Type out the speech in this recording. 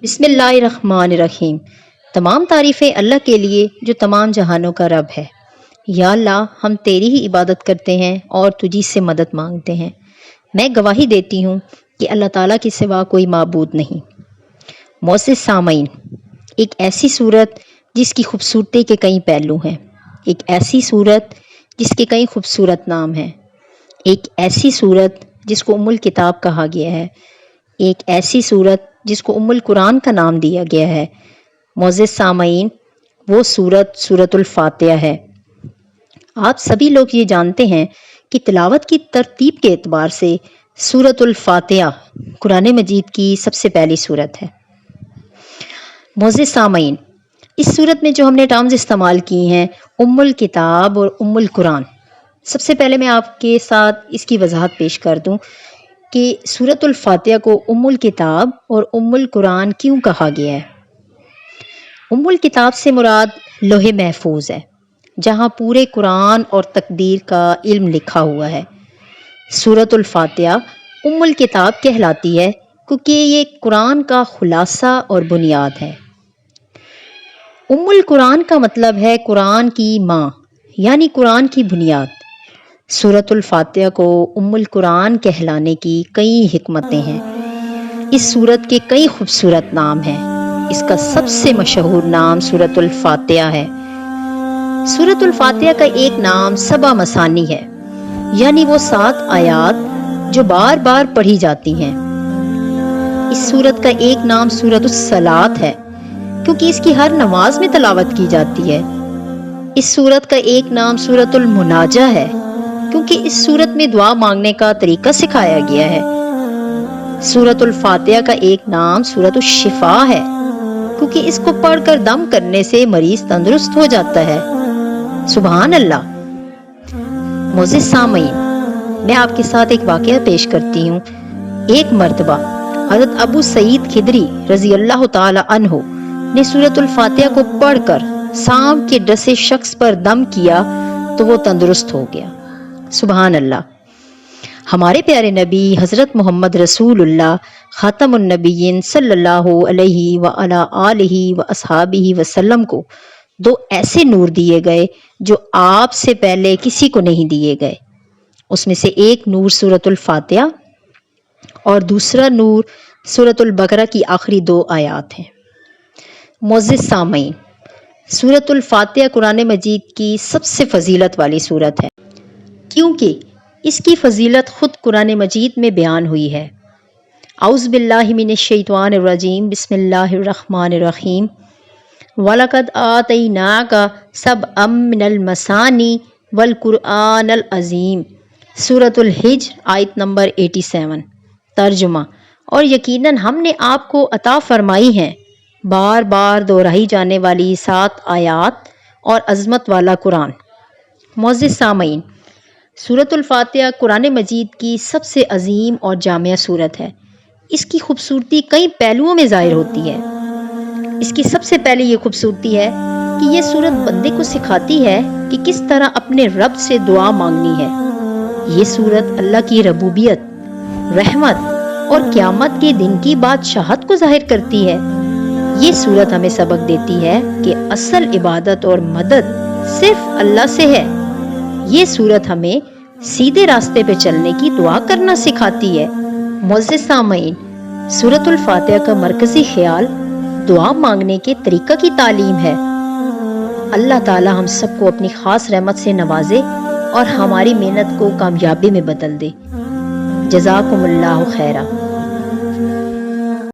بسم اللہ الرحمن الرحیم۔ تمام تعریفیں اللہ کے لیے جو تمام جہانوں کا رب ہے۔ یا اللہ، ہم تیری ہی عبادت کرتے ہیں اور تجھی سے مدد مانگتے ہیں۔ میں گواہی دیتی ہوں کہ اللہ تعالیٰ کے سوا کوئی معبود نہیں۔ معزز سامعین، ایک ایسی صورت جس کی خوبصورتی کے کئی پہلو ہیں، ایک ایسی صورت جس کے کئی خوبصورت نام ہیں، ایک ایسی صورت جس کو ام الکتاب کہا گیا ہے، ایک ایسی صورت جس کو ام القرآن کا نام دیا گیا ہے۔ معزز سامعین، وہ سورۃ الفاتحہ ہے۔ آپ سبھی لوگ یہ جانتے ہیں کہ تلاوت کی ترتیب کے اعتبار سے سورۃ الفاتحہ قرآن مجید کی سب سے پہلی صورت ہے۔ معزز سامعین، اس صورت میں جو ہم نے ٹرمز استعمال کی ہیں، ام الکتاب اور ام القرآن، سب سے پہلے میں آپ کے ساتھ اس کی وضاحت پیش کر دوں کہ سورۃ الفاتحہ کو ام الکتاب اور ام القرآن کیوں کہا گیا ہے۔ ام الکتاب سے مراد لوح محفوظ ہے، جہاں پورے قرآن اور تقدیر کا علم لکھا ہوا ہے۔ سورۃ الفاتحہ ام الکتاب کہلاتی ہے کیونکہ یہ قرآن کا خلاصہ اور بنیاد ہے۔ ام القرآن کا مطلب ہے قرآن کی ماں، یعنی قرآن کی بنیاد۔ سورۃ الفاتحہ کو ام القرآن کہلانے کی کئی حکمتیں ہیں۔ اس سورت کے کئی خوبصورت نام ہیں۔ اس کا سب سے مشہور نام سورۃ الفاتحہ ہے۔ سورۃ الفاتحہ کا ایک نام سبع مثانی ہے، یعنی وہ 7 آیات جو بار بار پڑھی جاتی ہیں۔ اس سورت کا ایک نام سورۃ الصلاۃ ہے، کیونکہ اس کی ہر نماز میں تلاوت کی جاتی ہے۔ اس سورت کا ایک نام سورۃ المناجہ ہے، کیونکہ اس سورت میں دعا مانگنے کا طریقہ سکھایا گیا ہے۔ سورۃ الفاتحہ کا ایک نام سورۃ الشفاء ہے، کیونکہ اس کو پڑھ کر دم کرنے سے مریض تندرست ہو جاتا ہے۔ سبحان اللہ۔ معزز سامعین، میں آپ کے ساتھ ایک واقعہ پیش کرتی ہوں۔ ایک مرتبہ حضرت ابو سعید خدری رضی اللہ تعالی عنہ نے سورۃ الفاتحہ کو پڑھ کر سانپ کے ڈسے شخص پر دم کیا تو وہ تندرست ہو گیا۔ سبحان اللہ۔ ہمارے پیارے نبی حضرت محمد رسول اللہ خاتم النبیین صلی اللہ علیہ وآلہ آلہ واصحابہ وسلم کو 2 ایسے نور دیے گئے جو آپ سے پہلے کسی کو نہیں دیے گئے۔ اس میں سے ایک نور سورۃ الفاتحہ اور دوسرا نور سورۃ البقرہ کی آخری 2 آیات ہیں۔ معزز سامعین، سورۃ الفاتحہ قرآن مجید کی سب سے فضیلت والی سورت ہے، کیونکہ اس کی فضیلت خود قرآن مجید میں بیان ہوئی ہے۔ اعوذ باللہ من الشیطان الرجیم، بسم اللہ الرحمن الرحیم۔ وَلَقَدْ آتَيْنَاكَ سَبْعًا مِّنَ الْمَثَانِي وَالْقُرْآنَ الْعَظِيمِ۔ سورۃ الحجر آیت نمبر 87۔ ترجمہ: اور یقیناً ہم نے آپ کو عطا فرمائی ہیں بار بار دہرائی جانے والی 7 آیات اور عظمت والا قرآن۔ معزز سامعین، سورۃ الفاتحہ قرآن مجید کی سب سے عظیم اور جامع سورت ہے۔ اس کی خوبصورتی کئی پہلوؤں میں ظاہر ہوتی ہے۔ اس کی سب سے پہلے یہ خوبصورتی ہے کہ یہ سورت بندے کو سکھاتی ہے کہ کس طرح اپنے رب سے دعا مانگنی ہے۔ یہ سورت اللہ کی ربوبیت، رحمت اور قیامت کے دن کی بادشاہت کو ظاہر کرتی ہے۔ یہ سورت ہمیں سبق دیتی ہے کہ اصل عبادت اور مدد صرف اللہ سے ہے۔ یہ سورت ہمیں سیدھے راستے پہ چلنے کی دعا کرنا سکھاتی ہے۔ معزز سامعین، سورۃ الفاتحہ کا مرکزی خیال دعا مانگنے کے طریقہ کی تعلیم ہے۔ اللہ تعالی ہم سب کو اپنی خاص رحمت سے نوازے اور ہماری محنت کو کامیابی میں بدل دے۔ جزاکم اللہ خیرہ۔